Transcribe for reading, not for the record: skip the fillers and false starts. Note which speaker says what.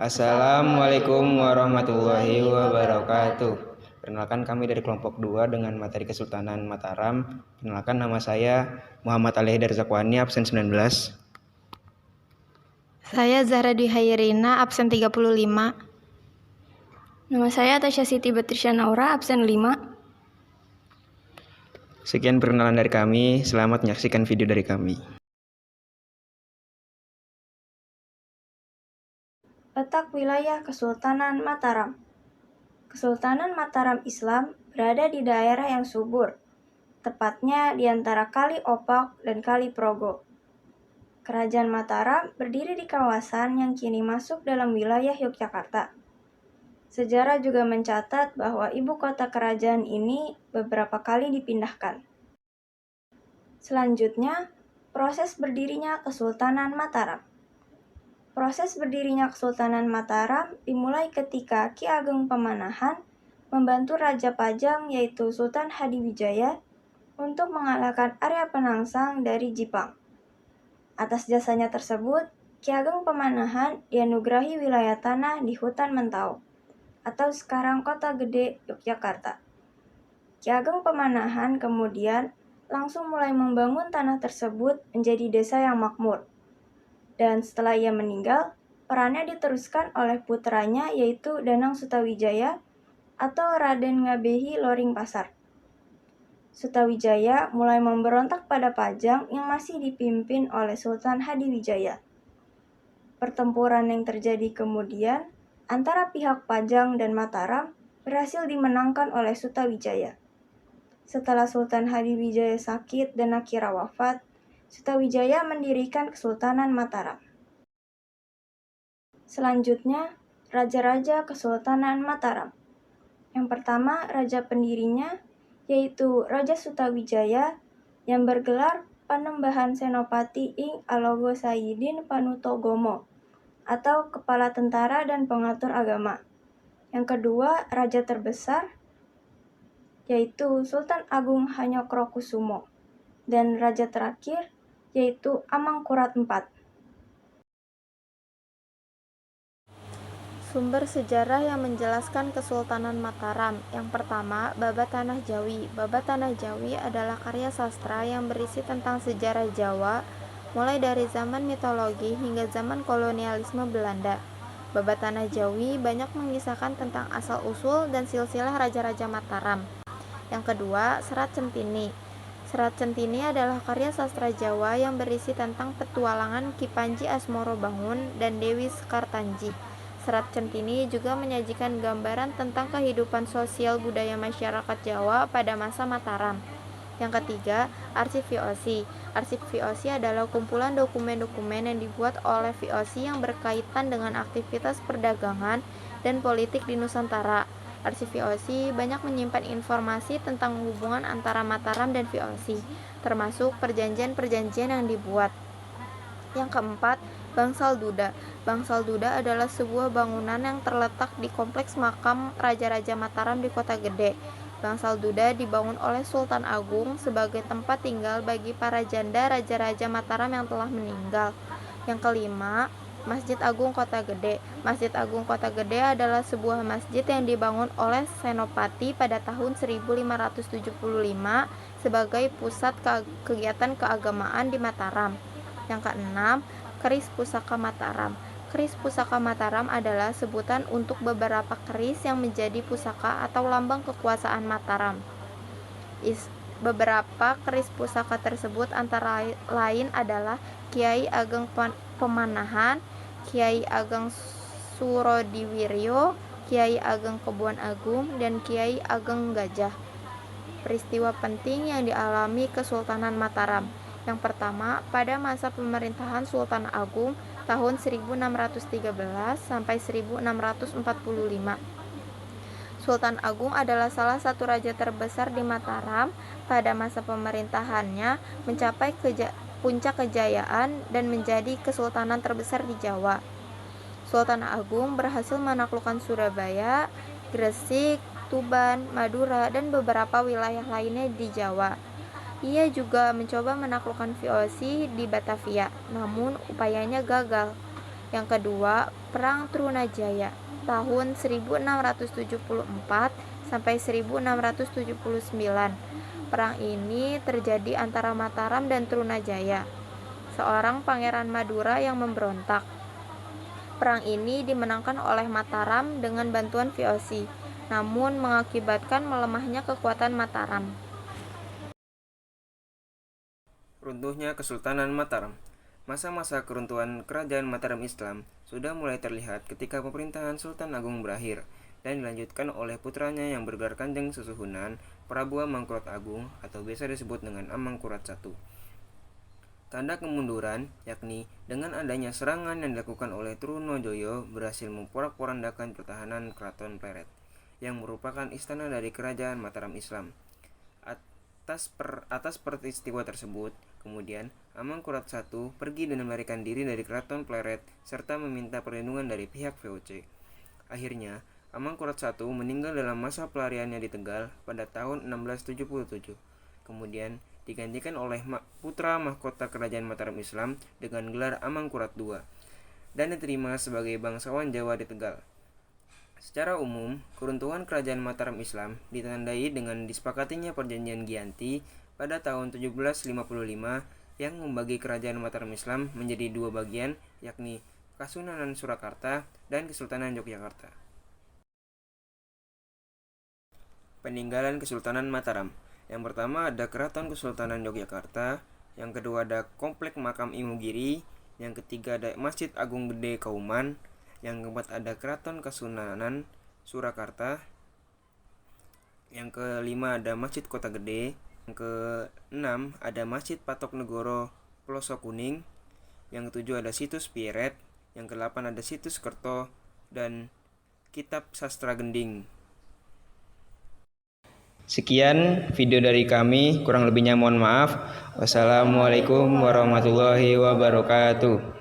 Speaker 1: Assalamualaikum warahmatullahi wabarakatuh. Perkenalkan kami dari kelompok 2 dengan materi Kesultanan Mataram. Perkenalkan nama saya Muhammad Ali Haidar Zakwani, absen 19.
Speaker 2: Saya Zahra Dwi Hairina, absen 35.
Speaker 3: Nama saya Tasya Siti Batrisya Naura, absen 5.
Speaker 1: Sekian perkenalan dari kami, selamat menyaksikan video dari kami.
Speaker 3: Letak wilayah Kesultanan Mataram. Kesultanan Mataram Islam berada di daerah yang subur, tepatnya di antara Kali Opak dan Kali Progo. Kerajaan Mataram berdiri di kawasan yang kini masuk dalam wilayah Yogyakarta. Sejarah juga mencatat bahwa ibu kota kerajaan ini beberapa kali dipindahkan. Selanjutnya, proses berdirinya Kesultanan Mataram. Proses berdirinya Kesultanan Mataram dimulai ketika Ki Ageng Pemanahan membantu Raja Pajang yaitu Sultan Hadiwijaya untuk mengalahkan Arya Penangsang dari Jipang. Atas jasanya tersebut, Ki Ageng Pemanahan dianugerahi wilayah tanah di Hutan Mentau atau sekarang Kota Gede, Yogyakarta. Ki Ageng Pemanahan kemudian langsung mulai membangun tanah tersebut menjadi desa yang makmur. Dan setelah ia meninggal, perannya diteruskan oleh putranya yaitu Danang Sutawijaya atau Raden Ngabehi Loring Pasar. Sutawijaya mulai memberontak pada Pajang yang masih dipimpin oleh Sultan Hadiwijaya. Pertempuran yang terjadi kemudian antara pihak Pajang dan Mataram berhasil dimenangkan oleh Sutawijaya. Setelah Sultan Hadiwijaya sakit dan akhirnya wafat, Sutawijaya mendirikan Kesultanan Mataram. Selanjutnya, Raja-Raja Kesultanan Mataram. Yang pertama, raja pendirinya yaitu Raja Sutawijaya yang bergelar Panembahan Senopati Ing Alogo Sayidin Panutogomo atau Kepala Tentara dan Pengatur Agama. Yang kedua, raja terbesar yaitu Sultan Agung Hanyokrokusumo dan raja terakhir yaitu Amangkurat IV.
Speaker 2: Sumber sejarah yang menjelaskan Kesultanan Mataram. Yang pertama, Babat Tanah Jawi. Babat Tanah Jawi adalah karya sastra yang berisi tentang sejarah Jawa, mulai dari zaman mitologi hingga zaman kolonialisme Belanda. Babat Tanah Jawi banyak mengisahkan tentang asal-usul dan silsilah Raja-Raja Mataram. Yang kedua, Serat Centini. Serat Centini adalah karya sastra Jawa yang berisi tentang petualangan Ki Panji Asmorobangun dan Dewi Sekartanji. Serat Centini juga menyajikan gambaran tentang kehidupan sosial budaya masyarakat Jawa pada masa Mataram. Yang ketiga, Arsip VOC. Arsip VOC adalah kumpulan dokumen-dokumen yang dibuat oleh VOC yang berkaitan dengan aktivitas perdagangan dan politik di Nusantara. Arsip VOC banyak menyimpan informasi tentang hubungan antara Mataram dan VOC, termasuk perjanjian-perjanjian yang dibuat. Yang keempat, Bangsal Duda. Bangsal Duda adalah sebuah bangunan yang terletak di kompleks makam Raja-Raja Mataram di Kota Gede. Bangsal Duda dibangun oleh Sultan Agung sebagai tempat tinggal bagi para janda Raja-Raja Mataram yang telah meninggal. Yang kelima, Masjid Agung Kota Gede. Masjid Agung Kota Gede adalah sebuah masjid yang dibangun oleh Senopati pada tahun 1575 sebagai pusat kegiatan keagamaan di Mataram. Yang keenam, Keris Pusaka Mataram. Keris Pusaka Mataram adalah sebutan untuk beberapa keris yang menjadi pusaka atau lambang kekuasaan Mataram. Beberapa keris pusaka tersebut antara lain adalah Kiai Ageng Pemanahan, Kiai Ageng Surodiwiryo, Kiai Ageng Kebon Agung, dan Kiai Ageng Gajah. Peristiwa penting yang dialami Kesultanan Mataram. Yang pertama, pada masa pemerintahan Sultan Agung tahun 1613 sampai 1645. Sultan Agung adalah salah satu raja terbesar di Mataram. Pada masa pemerintahannya mencapai puncak kejayaan dan menjadi kesultanan terbesar di Jawa. Sultan Agung berhasil menaklukkan Surabaya, Gresik, Tuban, Madura, dan beberapa wilayah lainnya di Jawa. Ia juga mencoba menaklukkan VOC di Batavia, namun upayanya gagal. Yang kedua, Perang Trunajaya tahun 1674 sampai 1679. Perang ini terjadi antara Mataram dan Trunajaya, seorang pangeran Madura yang memberontak. Perang ini dimenangkan oleh Mataram dengan bantuan VOC, namun mengakibatkan melemahnya kekuatan Mataram.
Speaker 1: Runtuhnya Kesultanan Mataram. Masa-masa keruntuhan kerajaan Mataram Islam sudah mulai terlihat ketika pemerintahan Sultan Agung berakhir dan dilanjutkan oleh putranya yang bergelar Kanjeng Susuhunan, Prabu Amangkurat Agung atau biasa disebut dengan Amangkurat I. Tanda kemunduran, yakni dengan adanya serangan yang dilakukan oleh Trunojoyo berhasil memporak-porandakan pertahanan Keraton Pleret, yang merupakan istana dari kerajaan Mataram Islam. Atas peristiwa tersebut, kemudian Amangkurat I pergi dan melarikan diri dari Keraton Pleret serta meminta perlindungan dari pihak VOC. Akhirnya, Amangkurat I meninggal dalam masa pelariannya di Tegal pada tahun 1677. Kemudian digantikan oleh putra mahkota kerajaan Mataram Islam dengan gelar Amangkurat II dan diterima sebagai bangsawan Jawa di Tegal. Secara umum, keruntuhan kerajaan Mataram Islam ditandai dengan disepakatinya Perjanjian Giyanti pada tahun 1755 yang membagi kerajaan Mataram Islam menjadi dua bagian, yakni Kasunanan Surakarta dan Kesultanan Yogyakarta. Peninggalan Kesultanan Mataram. Yang pertama ada Keraton Kesultanan Yogyakarta, yang kedua ada Komplek Makam Imogiri, yang ketiga ada Masjid Agung Gede Kauman, yang keempat ada Keraton Kasunanan Surakarta, yang kelima ada Masjid Kota Gede, yang keenam ada Masjid Patok Negoro Pelosok Kuning, yang ketujuh ada Situs Pieret, yang kedelapan ada Situs Kerto, dan Kitab Sastra Gending. Sekian video dari kami, kurang lebihnya mohon maaf. Wassalamualaikum warahmatullahi wabarakatuh.